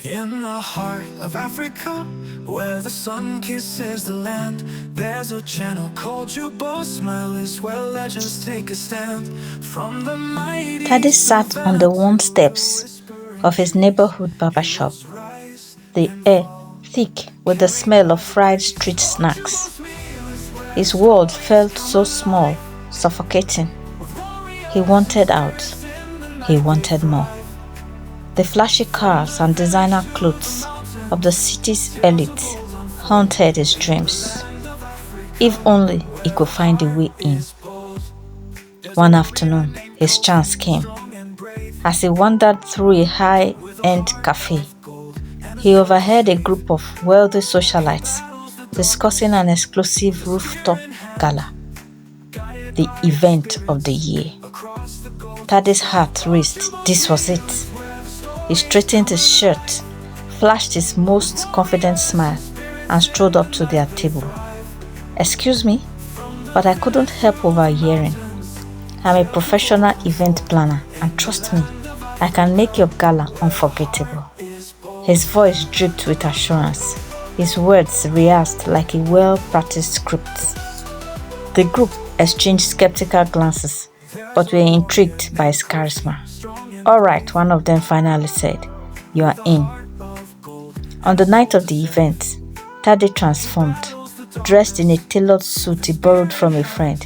In the heart of Africa, where the sun kisses the land, there's a channel called Jubosmiles, where legends take a stand. From the mighty Taddy to the sat on the worn valley, steps of his neighborhood barber shop, the air thick with the smell of fried street snacks. His world felt so small, suffocating. He wanted out. He wanted more. The flashy cars and designer clothes of the city's elite haunted his dreams. If only he could find a way in. One afternoon, his chance came. As he wandered through a high-end cafe, he overheard a group of wealthy socialites discussing an exclusive rooftop gala, the event of the year. Taddy's heart raced. This was it. He straightened his shirt, flashed his most confident smile, and strode up to their table. "Excuse me, but I couldn't help overhearing. I'm a professional event planner, and trust me, I can make your gala unforgettable." His voice dripped with assurance, his words rehearsed like a well-practiced script. The group exchanged skeptical glances, but were intrigued by his charisma. "All right," one of them finally said, "you are in." On the night of the event, Tade transformed. Dressed in a tailored suit he borrowed from a friend,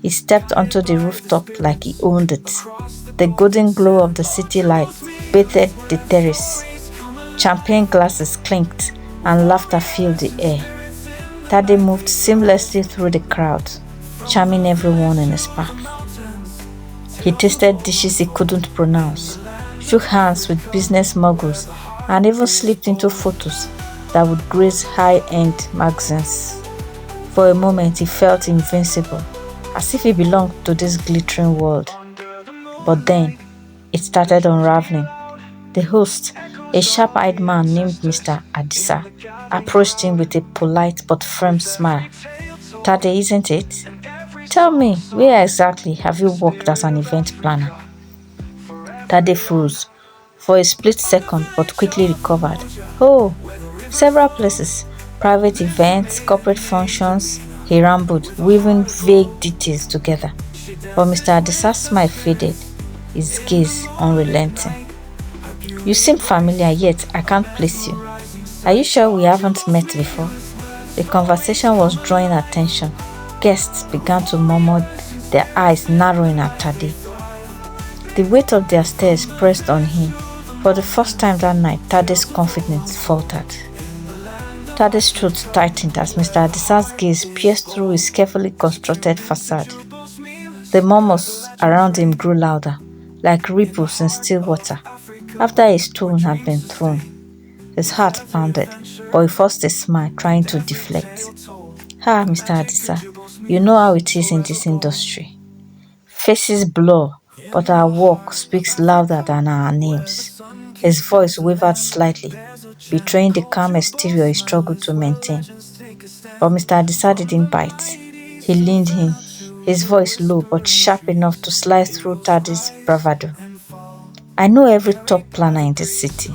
he stepped onto the rooftop like he owned it. The golden glow of the city lights bathed the terrace. Champagne glasses clinked and laughter filled the air. Tade moved seamlessly through the crowd, charming everyone in his path. He tasted dishes he couldn't pronounce, shook hands with business moguls, and even slipped into photos that would grace high-end magazines. For a moment, he felt invincible, as if he belonged to this glittering world. But then, it started unraveling. The host, a sharp-eyed man named Mr. Adisa, approached him with a polite but firm smile. "Tade, isn't it? Tell me, where exactly have you worked as an event planner?" Tade froze for a split second but quickly recovered. "Oh, several places. Private events, corporate functions," he rambled, weaving vague details together. But Mr. Adisa's smile faded, his gaze unrelenting. "You seem familiar, yet I can't place you. Are you sure we haven't met before?" The conversation was drawing attention. Guests began to murmur, their eyes narrowing at Tade. The weight of their stares pressed on him. For the first time that night, Tade's confidence faltered. Tade's throat tightened as Mr. Adisa's gaze pierced through his carefully constructed facade. The murmurs around him grew louder, like ripples in still water, after a stone had been thrown. His heart pounded, but he forced a smile, trying to deflect. "Ah, Mr. Adisa, you know how it is in this industry. Faces blur, but our work speaks louder than our names." His voice wavered slightly, betraying the calm exterior he struggled to maintain. But Mr. Adisa didn't bite. He leaned in, his voice low but sharp enough to slice through Tade's bravado. "I know every top planner in this city,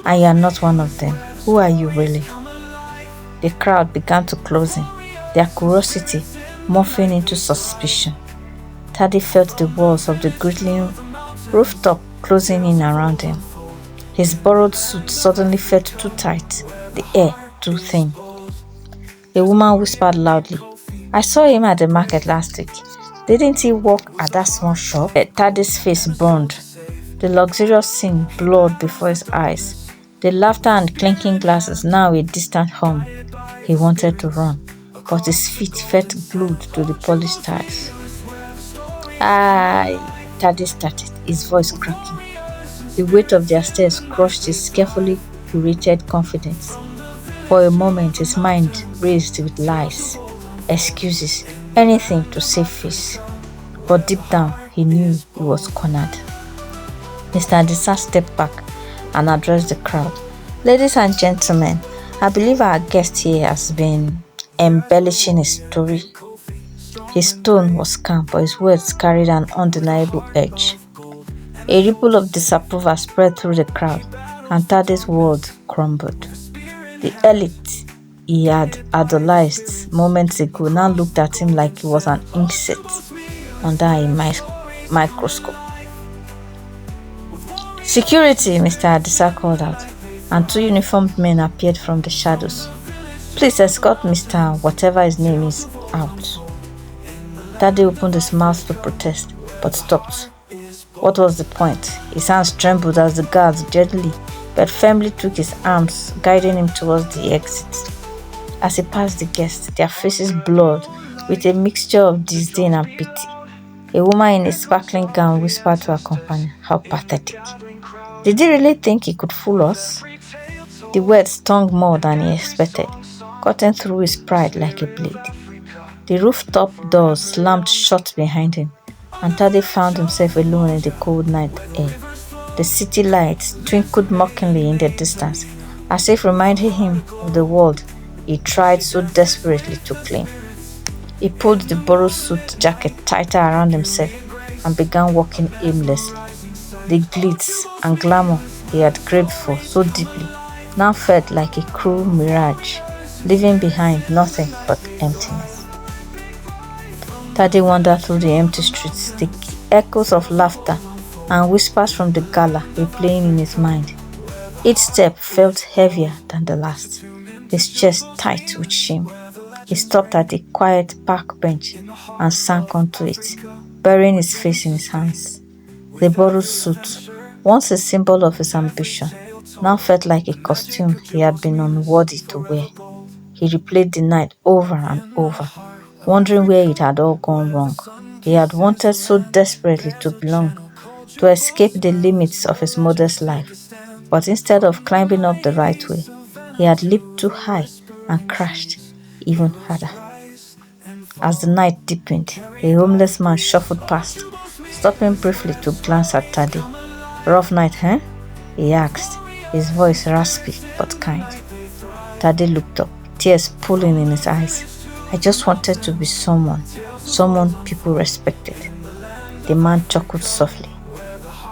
and you are not one of them. Who are you really?" The crowd began to close in, their curiosity morphing into suspicion. Tade felt the walls of the glittering rooftop closing in around him. His borrowed suit suddenly felt too tight, the air too thin. A woman whispered loudly, "I saw him at the market last week. Didn't he work at that small shop?" Tade's face burned. The luxurious scene blurred before his eyes. The laughter and clinking glasses now a distant hum. He wanted to run, but his feet felt glued to the polished tiles. "Aye," Tade started, his voice cracking. The weight of their stares crushed his carefully curated confidence. For a moment, his mind raced with lies, excuses, anything to save face. But deep down, he knew he was cornered. Mr. Adisa stepped back and addressed the crowd. "Ladies and gentlemen, I believe our guest here has been embellishing his story." His tone was calm, but his words carried an undeniable edge. A ripple of disapproval spread through the crowd, and Tade's world crumbled. The elite he had idolized moments ago now looked at him like he was an insect under a microscope. "Security," Mr. Adisa called out, and two uniformed men appeared from the shadows. "Please escort Mr. whatever his name is out." Tade opened his mouth to protest, but stopped. What was the point? His hands trembled as the guards gently but firmly took his arms, guiding him towards the exit. As he passed the guests, their faces blurred with a mixture of disdain and pity. A woman in a sparkling gown whispered to her companion, "How pathetic. Did he really think he could fool us?" The words stung more than he expected, cutting through his pride like a blade. The rooftop doors slammed shut behind him, and Tade found himself alone in the cold night air. The city lights twinkled mockingly in the distance, as if reminding him of the world he tried so desperately to claim. He pulled the borrowed suit jacket tighter around himself and began walking aimlessly. The glitz and glamour he had craved for so deeply now felt like a cruel mirage, leaving behind nothing but emptiness. Tade wandered through the empty streets, the echoes of laughter and whispers from the gala replaying in his mind. Each step felt heavier than the last, his chest tight with shame. He stopped at a quiet park bench and sank onto it, burying his face in his hands. The borrowed suit, once a symbol of his ambition, now felt like a costume he had been unworthy to wear. He replayed the night over and over, wondering where it had all gone wrong. He had wanted so desperately to belong, to escape the limits of his modest life, but instead of climbing up the right way, he had leaped too high and crashed even harder. As the night deepened, a homeless man shuffled past, stopping briefly to glance at Tade. "Rough night, eh?" he asked, his voice raspy but kind. Tade looked up, tears pooling in his eyes. "I just wanted to be someone people respected." The man chuckled softly.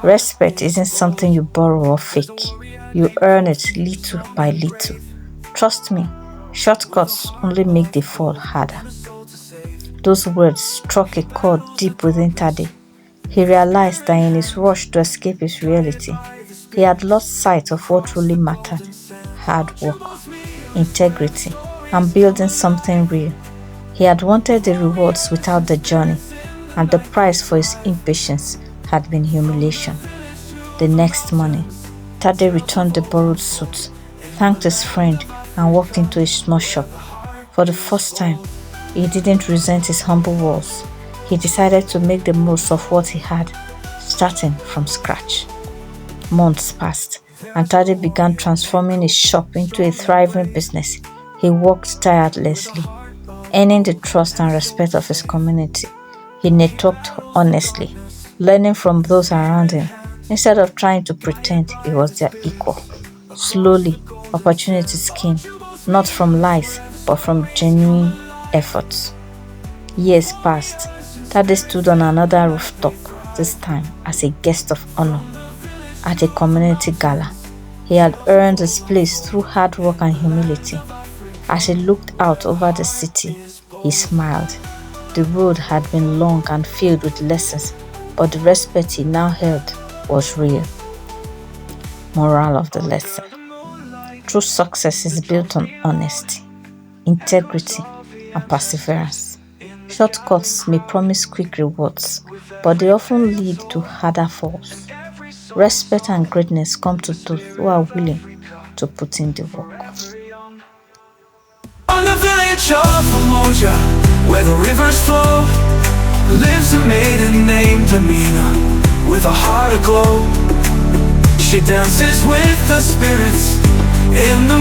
"Respect isn't something you borrow or fake. You earn it little by little. Trust me, shortcuts only make the fall harder." Those words struck a chord deep within Tade. He realized that in his rush to escape his reality, he had lost sight of what truly mattered: hard work, integrity, and building something real. He had wanted the rewards without the journey, and the price for his impatience had been humiliation. The next morning, Tade returned the borrowed suit, thanked his friend, and walked into a small shop. For the first time, he didn't resent his humble walls. He decided to make the most of what he had, starting from scratch. Months passed, and Tade began transforming his shop into a thriving business. He worked tirelessly, earning the trust and respect of his community. He networked honestly, learning from those around him, instead of trying to pretend he was their equal. Slowly, opportunities came, not from lies, but from genuine efforts. Years passed. Tade stood on another rooftop, this time as a guest of honor at a community gala. He had earned his place through hard work and humility. As he looked out over the city, he smiled. The road had been long and filled with lessons, but the respect he now held was real. Moral of the lesson: true success is built on honesty, integrity, and perseverance. Shortcuts may promise quick rewards, but they often lead to harder falls. Respect and greatness come to those who are willing to put in the work. On the village of Umoja, where the rivers flow, lives a maiden named Amina, with a heart aglow. She dances with the spirits in the